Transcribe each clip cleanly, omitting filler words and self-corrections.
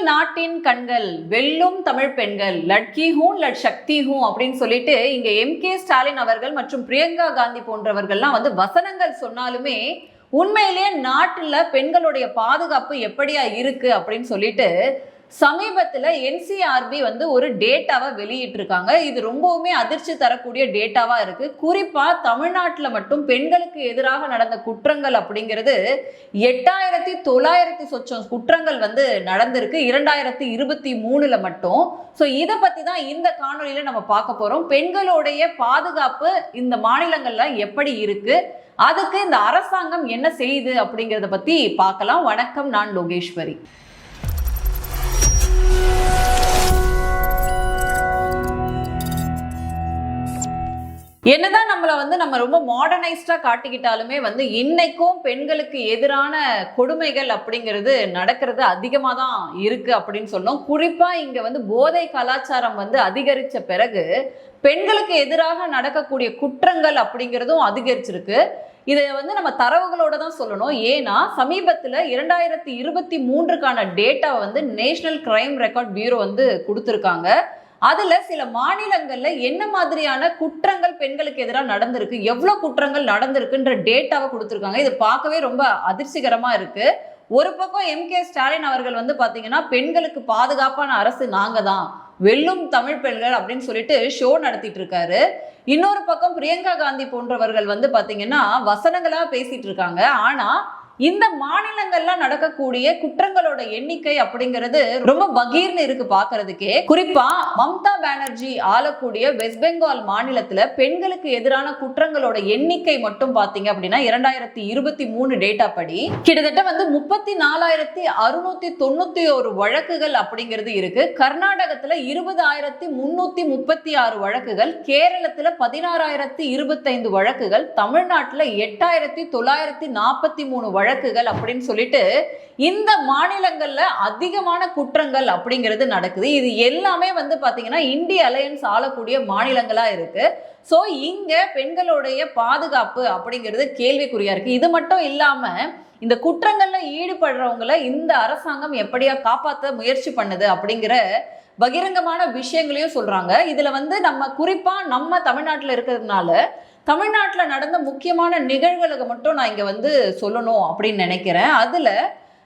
நாட்டின் கண்கள் வெல்லும் தமிழ் பெண்கள் லட்கி ஹூ லட் சக்தி ஹூ அப்படின்னு சொல்லிட்டு இங்க எம்.கே. ஸ்டாலின் அவர்கள் மற்றும் பிரியங்கா காந்தி போன்றவர்கள்லாம் வசனங்கள் சொன்னாலுமே உண்மையிலேயே நாட்டுல பெண்களுடைய பாதுகாப்பு எப்படியா இருக்கு அப்படின்னு சொல்லிட்டு சமீபத்தில் என்சிஆர்பி ஒரு டேட்டாவை வெளியிட்டிருக்காங்க. இது ரொம்பவுமே அதிர்ச்சி தரக்கூடிய டேட்டாவா இருக்கு. குறிப்பா தமிழ்நாட்டில் மட்டும் பெண்களுக்கு எதிராக நடந்த குற்றங்கள் அப்படிங்கிறது 8900 சொச்சம் குற்றங்கள் நடந்திருக்கு 2023 மட்டும். ஸோ இதை பத்தி தான் இந்த காணொலியில நம்ம பார்க்க போறோம். பெண்களுடைய பாதுகாப்பு இந்த மாநிலங்கள்ல எப்படி இருக்கு, அதுக்கு இந்த அரசாங்கம் என்ன செய்யுது அப்படிங்கிறத பத்தி பார்க்கலாம். வணக்கம், நான் லோகேஸ்வரி. என்னதான் நம்மள நம்ம ரொம்ப மாடர்னைஸ்டா காட்டிக்கிட்டாலுமே இன்னைக்கும் பெண்களுக்கு எதிரான கொடுமைகள் அப்படிங்கிறது நடக்கிறது அதிகமாக தான் இருக்கு அப்படின்னு சொன்னோம். குறிப்பா இங்க போதை கலாச்சாரம் அதிகரிச்ச பிறகு பெண்களுக்கு எதிராக நடக்கக்கூடிய குற்றங்கள் அப்படிங்கிறதும் அதிகரிச்சிருக்கு. இதை நம்ம தரவுகளோட தான் சொல்லணும். ஏன்னா சமீபத்தில் 2023க்கான டேட்டாவை நேஷனல் கிரைம் ரெக்கார்ட் பியூரோ கொடுத்துருக்காங்க. அதுல சில மாநிலங்கள்ல என்ன மாதிரியான குற்றங்கள் பெண்களுக்கு எதிராக நடந்திருக்கு, எவ்வளவு குற்றங்கள் நடந்திருக்குன்ற டேட்டாவை கொடுத்துருக்காங்க. இது பார்க்கவே ரொம்ப அதிர்ச்சிகரமா இருக்கு. ஒரு பக்கம் எம்.கே. ஸ்டாலின் அவர்கள் பாத்தீங்கன்னா பெண்களுக்கு பாதுகாப்பான அரசு நாங்க தான், வெல்லும் தமிழ் பெண்கள் அப்படின்னு சொல்லிட்டு ஷோ நடத்திட்டு இருக்காரு. இன்னொரு பக்கம் பிரியங்கா காந்தி போன்றவர்கள் பாத்தீங்கன்னா வசனங்களா பேசிட்டு இருக்காங்க. ஆனா இந்த மாநிலங்கள்ல நடக்கக்கூடிய குற்றங்களோட எண்ணிக்கை அப்படிங்கிறது ரொம்ப பகீர்னு இருக்கு பாக்குறதுக்கே. குறிப்பா மம்தா பானர்ஜி ஆளக்கூடிய வெஸ்ட் பெங்கால் மாநிலத்துல பெண்களுக்கு எதிரான குற்றங்களோட எண்ணிக்கை மட்டும் பாத்தீங்க அப்படின்னா 2023 டேட்டா படி கிட்டத்தட்ட 34,691 வழக்குகள் அப்படிங்கிறது இருக்கு. கர்நாடகத்துல 20,336 வழக்குகள், கேரளத்துல 16,025 வழக்குகள், தமிழ்நாட்டுல 8,943 வழக்குகள் அப்படின்னு சொல்லிட்டு இந்த மாநிலங்கள்ல அதிகமான குற்றங்கள் அப்படிங்கிறது நடக்குது. இது எல்லாமே பாத்தீங்கன்னா இந்திய அலையன்ஸ் ஆளக்கூடிய மாநிலங்களா இருக்கு. சோ இங்க பெண்களுடைய பாதுகாப்பு அப்படிங்கிறது கேள்விக்குறியா இருக்கு. இது மட்டும் இல்லாம இந்த குற்றங்கள்ல ஈடுபடுறவங்களை இந்த அரசாங்கம் எப்படியா காப்பாற்ற முயற்சி பண்ணுது அப்படிங்கிற பகிரங்கமான விஷயங்களையும் சொல்றாங்க. இதுல நம்ம குறிப்பா நம்ம தமிழ்நாட்டுல இருக்கிறதுனால தமிழ்நாட்டில் நடந்த முக்கியமான நிகழ்வுகளுக்கு மட்டும் நான் இங்க சொல்லணும் அப்படின்னு நினைக்கிறேன். அதுல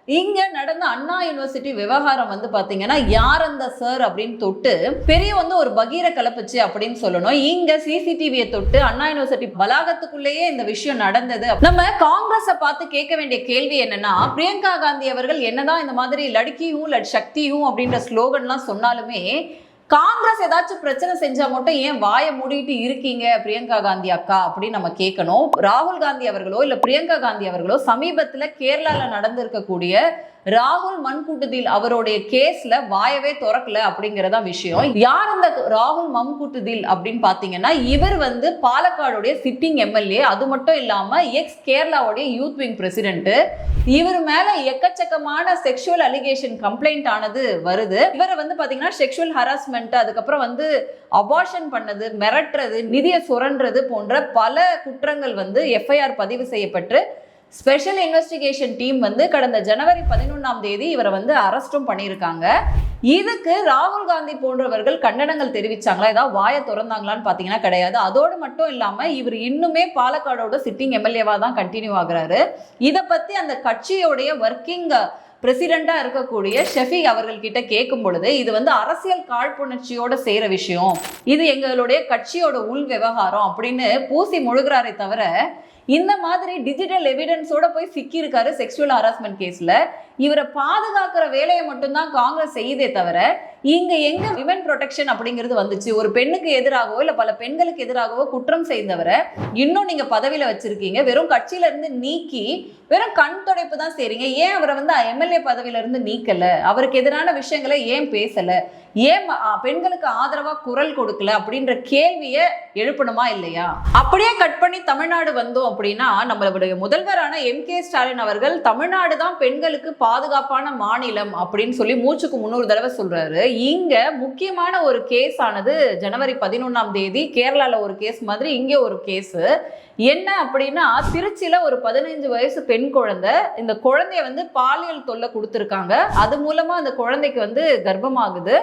இங்க நடந்த அண்ணா யூனிவர்சிட்டி விவகாரம் பாத்தீங்கன்னா யார் அந்த சார் அப்படின்னு தொட்டு பெரிய ஒரு பகீர கலப்புச்சு அப்படின்னு சொல்லணும். இங்க சிசிடிவியை தொட்டு அண்ணா யூனிவர்சிட்டி வளாகத்துக்குள்ளேயே இந்த விஷயம் நடந்தது. நம்ம காங்கிரஸை பார்த்து கேட்க வேண்டிய கேள்வி என்னன்னா, பிரியங்கா காந்தி அவர்கள் என்னதான் இந்த மாதிரி லட்கி ஹூ லட் சக்தி ஹூ அப்படின்ற ஸ்லோகன்லாம் சொன்னாலுமே காங்கிரஸ் ஏதாச்சும் பிரச்சனை செஞ்சா மட்டும் ஏன் வாயை மூடிட்டு இருக்கீங்க பிரியங்கா காந்தி அக்கா அப்படின்னு நம்ம கேட்கணும். ராகுல் காந்தி அவர்களோ இல்ல பிரியங்கா காந்தி அவர்களோ சமீபத்துல கேரளால நடந்திருக்கக்கூடிய ராகுல் மண்கூட்டுதில் அவருடைய கேஸ்ல வாயவே திறக்கல அப்படிங்கறதா விஷயம். யார் அந்த ராகுல் மண்கூட்டுதில் அப்படின்னு பாத்தீங்கன்னா இவர் பாலக்காடுடைய சிட்டிங் எம்எல்ஏ, அது மட்டும் இல்லாம எக்ஸ் கேரளாவுடைய யூத் விங் பிரசிடென்ட். இவர் மேல எக்கச்சக்கமான செக்ஷுவல் அலிகேஷன் கம்ப்ளைண்ட் ஆனது வருது. இவர் பாத்தீங்கன்னா செக்ஷுவல் ஹராஸ்மெண்ட், அதுக்கப்புறம் அபார்ஷன் பண்ணது, மிரட்டுறது, நிதியை சுரண்டுறது போன்ற பல குற்றங்கள் எஃப்ஐஆர் பதிவு செய்யப்பட்டு ஸ்பெஷல் இன்வெஸ்டிகேஷன் டீம் கடந்த ஜனவரி 11 இவரை அரெஸ்டும் பண்ணியிருக்காங்க. இதுக்கு ராகுல் காந்தி போன்றவர்கள் கண்டனங்கள் தெரிவிச்சாங்களா, ஏதாவது வாயை திறந்தாங்களான்னு பாத்தீங்கன்னா கிடையாது. அதோடு மட்டும் இல்லாம இவர் இன்னுமே பாலக்காடோட சிட்டிங் எம்எல்ஏவா தான் கண்டினியூ ஆகுறாரு. இதை பத்தி அந்த கட்சியோடைய ஒர்க்கிங் பிரசிடெண்டா இருக்கக்கூடிய ஷெஃபி அவர்கள் கிட்ட கேட்கும் பொழுது இது அரசியல் காழ்ப்புணர்ச்சியோட செய்யற விஷயம், இது எங்களுடைய கட்சியோட உள் விவகாரம் அப்படின்னு பூசி முழுகிறாரே தவிர இந்த மாதிரி டிஜிட்டல் எவிடன்ஸோட போய் சிக்கி இருக்காரு செக்ஷுவல் ஹராஸ்மெண்ட் கேஸ்ல. இவரை பாதுகாக்கிற வேலையை மட்டும்தான் காங்கிரஸ் செய்யுதே தவிர இங்க எங்க விமன் ப்ரொடெக்ஷன் அப்படிங்கிறது வந்துச்சு. ஒரு பெண்ணுக்கு எதிராகவோ இல்ல பல பெண்களுக்கு எதிராகவோ குற்றம் செய்தவரை இன்னும் நீங்க பதவியில வச்சிருக்கீங்க, வெறும் கட்சியில இருந்து நீக்கி வெறும் கண் துடைப்பு தான் செய்றீங்க. ஏன் அவரை எம்எல்ஏ பதவியில இருந்து நீக்கல, அவருக்கு எதிரான விஷயங்களை ஏன் பேசல, ஏன் பெண்களுக்கு ஆதரவா குரல் கொடுக்கல அப்படின்ற கேள்வியை எழுப்பணுமா இல்லையா? அப்படியே கட் பண்ணி தமிழ்நாடு வந்தோம் அப்படின்னா நம்மளுடைய முதல்வரான எம்.கே. ஸ்டாலின் அவர்கள் தமிழ்நாடு தான் பெண்களுக்கு பாதுகாப்பான மாநிலம் அப்படின்னு சொல்லி மூச்சுக்கு 300 தடவை சொல்றாரு. இங்க முக்கியமான ஒரு கேஸ் ஆனது ஜனவரி 11ஆம் தேதி கேரளால ஒரு கேஸ் மாதிரி இங்கே ஒரு கேஸ். என்ன அப்படின்னா, திருச்சியில ஒரு 15 வயசு பெண் குழந்தை, இந்த குழந்தைய வந்து பாலியல் தொல்லை கொடுத்துருக்காங்க. அது மூலமா அந்த குழந்தைக்கு வந்து கர்ப்பமாகுது.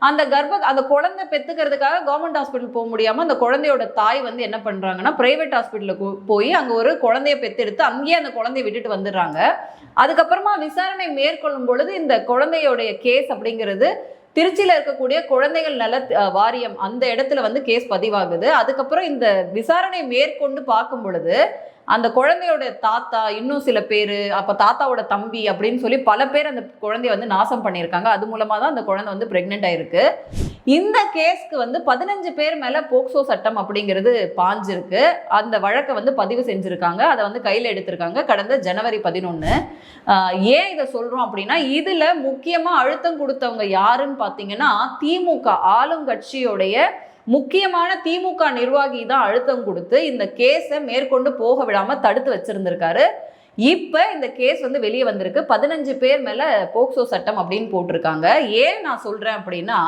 அந்த குழந்தை பெத்துக்கிறதுக்காக கவர்மெண்ட் ஹாஸ்பிட்டல் போக முடியாம அந்த குழந்தையோட தாய் வந்து என்ன பண்றாங்கன்னா, பிரைவேட் ஹாஸ்பிட்டலுக்கு போய் அங்க ஒரு குழந்தைய பெத்தெடுத்து அங்கேயே அந்த குழந்தைய விட்டுட்டு வந்துடுறாங்க. அதுக்கப்புறமா விசாரணை மேற்கொள்ளும் பொழுது இந்த குழந்தையோடைய கேஸ் அப்படிங்கிறது திருச்சியில இருக்கக்கூடிய குழந்தைகள் நல வாரியம் அந்த இடத்துல வந்து கேஸ் பதிவாகுது. அதுக்கப்புறம் இந்த விசாரணை மேற்கொண்டு பார்க்கும் பொழுது அந்த குழந்தையோட தாத்தா, இன்னும் சில பேர், அப்போ தாத்தாவோட தம்பி அப்படின்னு சொல்லி பல பேர் அந்த குழந்தைய வந்து நாசம் பண்ணியிருக்காங்க. அது மூலமாக தான் அந்த குழந்தை வந்து பிரெக்னென்ட் ஆயிருக்கு. இந்த கேஸ்க்கு வந்து 15 பேர் மேலே போக்சோ சட்டம் அப்படிங்கிறது பாஞ்சிருக்கு. அந்த வழக்கை வந்து பதிவு செஞ்சுருக்காங்க. அதை வந்து கையில் எடுத்திருக்காங்க கடந்த ஜனவரி 11. ஏன் இதை சொல்கிறோம் அப்படின்னா, இதில் முக்கியமாக அழுத்தம் கொடுத்தவங்க யாருன்னு பார்த்தீங்கன்னா, திமுக ஆளுங்கட்சியோடைய முக்கியமான திமுக நிர்வாகி தான் அழுத்தம் கொடுத்து இந்த கேஸை மேற்கொண்டு போக விடாம தடுத்து வச்சிருந்திருக்காரு. இப்ப இந்த கேஸ் வந்து வெளியே வந்திருக்கு. 15 பேர் மேல போக்சோ சட்டம் அப்படின்னு போட்டிருக்காங்க. ஏன் நான் சொல்றேன் அப்படின்னா,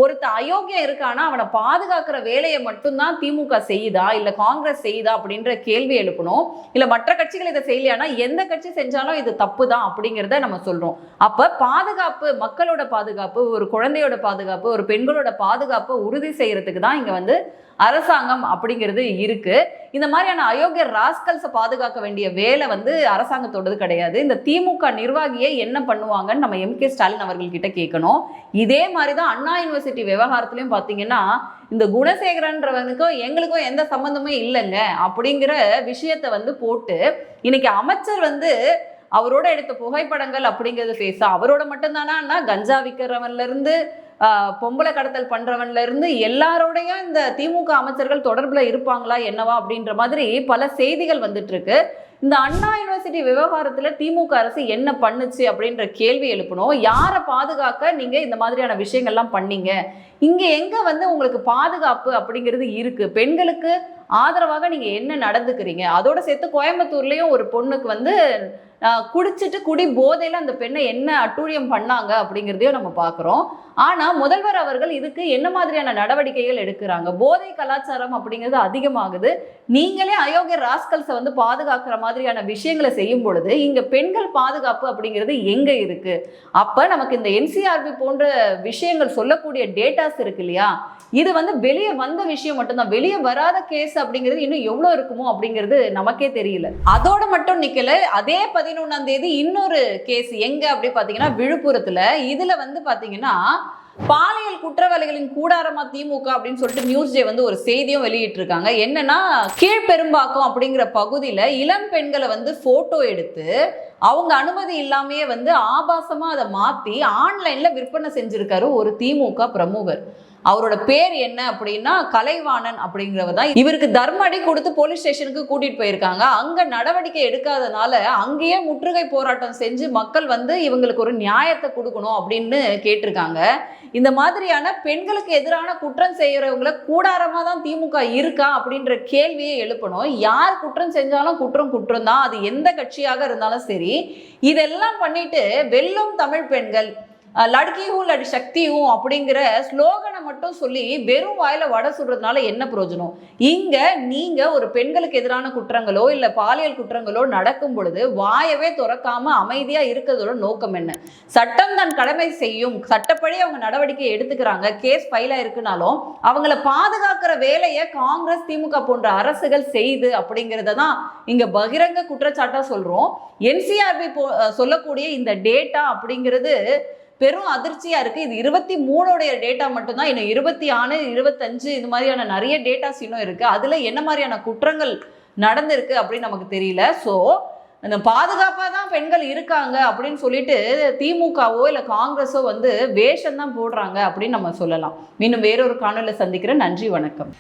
ஒருத்த அயோக்கியம் இருக்கானா அவனை பாதுகாக்கிற வேலையை மட்டும்தான் திமுக செய்யுதா இல்ல காங்கிரஸ் செய்யுதா அப்படின்ற கேள்வி எழுப்பணும். இல்ல மற்ற கட்சிகள் இதை செய்யலையானா எந்த கட்சி செஞ்சாலும் இது தப்பு தான் அப்படிங்கிறத நம்ம சொல்றோம். அப்ப பாதுகாப்பு, மக்களோட பாதுகாப்பு, ஒரு குழந்தையோட பாதுகாப்பு, ஒரு பெண்களோட பாதுகாப்பை உறுதி செய்யறதுக்கு தான் இங்க வந்து அரசாங்கம் அப்படிங்கிறது இருக்கு. இந்த மாதிரியான அயோக்கிய ராஸ்கல்ஸை பாதுகாக்க வேண்டிய வேலை வந்து அரசாங்கத்தோடது கிடையாது. இந்த திமுக நிர்வாகியை என்ன பண்ணுவாங்கன்னு நம்ம எம்.கே. ஸ்டாலின் அவர்கள்கிட்ட கேட்கணும். இதே மாதிரி தான் அண்ணா யூனிவர்சிட்டி விவகாரத்துலையும் பார்த்தீங்கன்னா, இந்த குணசேகரன்றவனுக்கும் எங்களுக்கும் எந்த சம்பந்தமே இல்லைங்க அப்படிங்கிற விஷயத்தை வந்து போட்டு இன்னைக்கு அமைச்சர் வந்து அவரோட எடுத்த புகைப்படங்கள் அப்படிங்கிறது பேச, அவரோட மட்டும்தானா கஞ்சா விற்கிறவன்ல இருந்து பொம்பளை கடத்தல் பண்றவன்ல இருந்து எல்லாரோடையும் இந்த திமுக அமைச்சர்கள் தொடர்புல இருப்பாங்களா என்னவா அப்படின்ற மாதிரி பல செய்திகள் வந்துட்டு இருக்கு. இந்த அண்ணா யூனிவர்சிட்டி விவகாரத்துல திமுக அரசு என்ன பண்ணுச்சு அப்படின்ற கேள்வி எழுப்பணும். யாரை பாதுகாக்க நீங்க இந்த மாதிரியான விஷயங்கள்லாம் பண்ணீங்க? இங்க எங்க வந்து உங்களுக்கு பாதுகாப்பு அப்படிங்கிறது இருக்கு? பெண்களுக்கு ஆதரவாக நீங்க என்ன நடந்துக்கிறீங்க? அதோட சேர்த்து கோயம்புத்தூர்லயும் ஒரு பொண்ணுக்கு வந்து குடிச்சிட்டு குடி போதையில அந்த பெண்ணை என்ன அட்டூழியம் பண்ணாங்க அப்படிங்கிறதையும் நம்ம பார்க்குறோம். ஆனால் முதல்வர் அவர்கள் இதுக்கு என்ன மாதிரியான நடவடிக்கைகள் எடுக்கிறாங்க? போதை கலாச்சாரம் அப்படிங்கிறது அதிகமாகுது. நீங்களே அயோக்கிய ராஸ்கல்ஸை வந்து பாதுகாக்கிற மாதிரியான விஷயங்களை செய்யும் பொழுது இங்க பெண்கள் பாதுகாப்பு அப்படிங்கிறது எங்க இருக்கு? அப்ப நமக்கு இந்த என்சிஆர்பி போன்ற விஷயங்கள் சொல்லக்கூடிய டேட்டாஸ் இருக்கு இல்லையா, இது வந்து வெளியே வந்த விஷயம் மட்டும்தான். வெளியே வராத கேஸ் அப்படிங்கிறது இன்னும் எவ்வளவு இருக்குமோ அப்படிங்கிறது நமக்கே தெரியல. அதோட மட்டும் நிக்கல. அதே 11ஆம் தேதி இன்னொரு கேஸ் எங்க அப்படி பாத்தீங்கன்னா விழுப்புரத்துல. இதுல வந்து பாத்தீங்கன்னா பாலியல் குற்றவாளிகளின் கூடாரமா திமுக அப்படின்னு சொல்லிட்டு நியூஸ் டே வந்து ஒரு செய்தியும் வெளியிட்டு இருக்காங்க. என்னன்னா, கீழ்பெரும்பாக்கம் அப்படிங்கிற பகுதியில இளம் பெண்களை வந்து போட்டோ எடுத்து அவங்க அனுமதி இல்லாமையே வந்து ஆபாசமா அதை மாத்தி ஆன்லைன்ல விற்பனை செஞ்சிருக்காரு ஒரு திமுக பிரமுகர். அவரோட பேர் என்ன அப்படின்னா கலைவாணன் அப்படிங்கிறவர் தான். இவருக்கு தர்மடி கொடுத்து போலீஸ் ஸ்டேஷனுக்கு கூட்டிட்டு போயிருக்காங்க. அங்க நடவடிக்கை எடுக்காதனால அங்கேயே முற்றுகை போராட்டம் செஞ்சு மக்கள் வந்து இவங்களுக்கு ஒரு நியாயத்தை கொடுக்கணும் அப்படின்னு கேட்டிருக்காங்க. இந்த மாதிரியான பெண்களுக்கு எதிரான குற்றம் செய்யறவங்களை கூடாரமா தான் திமுக இருக்கா அப்படின்ற கேள்வியை எழுப்பணும். யார் குற்றம் செஞ்சாலும் குற்றம் தான், அது எந்த கட்சியாக இருந்தாலும் சரி. இதெல்லாம் பண்ணிட்டு வெல்லும் தமிழ் பெண்கள், லட்கியும் லடி சக்தியும் அப்படிங்கிற ஸ்லோகனை மட்டும் சொல்லி வெறும் வாயில வடை சுடுறதுனால என்ன பிரயோஜனம்? இங்க நீங்க ஒரு பெண்களுக்கு எதிரான குற்றங்களோ இல்ல பாலியல் குற்றங்களோ நடக்கும் பொழுது வாயவே துறக்காம அமைதியா இருக்கிறதோட நோக்கம் என்ன? சட்டம் தன் கடமை செய்யும், சட்டப்படி அவங்க நடவடிக்கை எடுத்துக்கிறாங்க, கேஸ் ஃபைலா இருக்குனாலும் அவங்கள பாதுகாக்கிற வேலையை காங்கிரஸ் திமுக போன்ற அரசுகள் செய்து அப்படிங்கிறத தான் இங்க பகிரங்க குற்றச்சாட்டா சொல்றோம். என்சிஆர்பி சொல்லக்கூடிய இந்த டேட்டா அப்படிங்கிறது பெரும் அதிர்ச்சியா இருக்கு. இது 23 டேட்டா மட்டும்தான். இன்னும் 26, 25 இது மாதிரியான நிறைய டேட்டாஸ் இன்னும் இருக்கு. அதுல என்ன மாதிரியான குற்றங்கள் நடந்திருக்கு அப்படின்னு நமக்கு தெரியல. ஸோ அந்த பாதுகாப்பாக தான் பெண்கள் இருக்காங்க அப்படின்னு சொல்லிட்டு திமுகவோ இல்லை காங்கிரஸோ வந்து வேஷம் தான் போடுறாங்க அப்படின்னு நம்ம சொல்லலாம். மீண்டும் வேறொரு காணொலியில் சந்திக்கிறேன். நன்றி, வணக்கம்.